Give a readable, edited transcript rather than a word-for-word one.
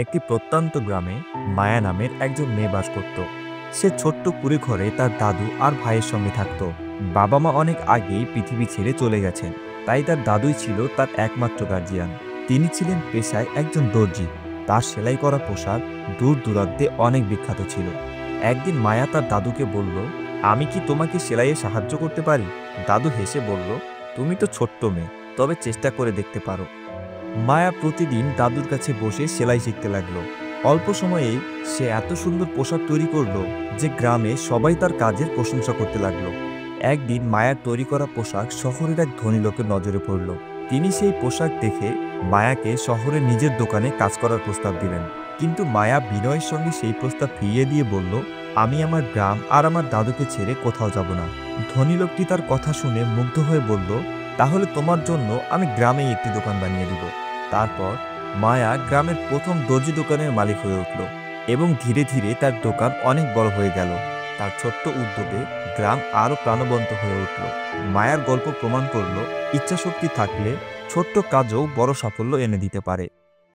একটি প্রত্যন্ত গ্রামে মায়া নামের একজন মেয়ে বাস করত। সে ছোট্ট কুঁড়ে ঘরে তার দাদু আর ভাইয়ের সঙ্গে থাকত। বাবা মা অনেক আগেই পৃথিবী ছেড়ে চলে গেছেন, তাই তার দাদুই ছিল তার একমাত্র গার্জিয়ান। তিনি ছিলেন পেশায় একজন দর্জি। তার সেলাই করা পোশাক দূর দূরান্তে অনেক বিখ্যাত ছিল। একদিন মায়া তার দাদুকে বলল, আমি কি তোমাকে সেলাইয়ে সাহায্য করতে পারি? দাদু হেসে বলল, তুমি তো ছোট্ট মেয়ে, তবে চেষ্টা করে দেখতে পারো। মায়া প্রতিদিন দাদুর কাছে বসে সেলাই শিখতে লাগলো। অল্প সময়েই সে এত সুন্দর পোশাক তৈরি করলো যে গ্রামে সবাই তার কাজের প্রশংসা করতে লাগলো। একদিন মায়ার তৈরি করা পোশাক শহরের এক ধনী লোকের নজরে পড়ল। তিনি সেই পোশাক দেখে মায়াকে শহরে নিজের দোকানে কাজ করার প্রস্তাব দিলেন। কিন্তু মায়া বিনয়ের সঙ্গে সেই প্রস্তাব ফিরিয়ে দিয়ে বলল, আমি আমার গ্রাম আর আমার দাদুকে ছেড়ে কোথাও যাব না। ধনী লোকটি তার কথা শুনে মুগ্ধ হয়ে বলল, তাহলে তোমার জন্য আমি গ্রামেই একটি দোকান বানিয়ে দিব। তারপর মায়া গ্রামের প্রথম দর্জি দোকানের মালিক হয়ে উঠল এবং ধীরে ধীরে তার দোকান অনেক বড় হয়ে গেল। তার ছোট্ট উদ্যোগে গ্রাম আরও প্রাণবন্ত হয়ে উঠল। মায়ার গল্প প্রমাণ করল, ইচ্ছাশক্তি থাকলে ছোট্ট কাজও বড় সাফল্য এনে দিতে পারে।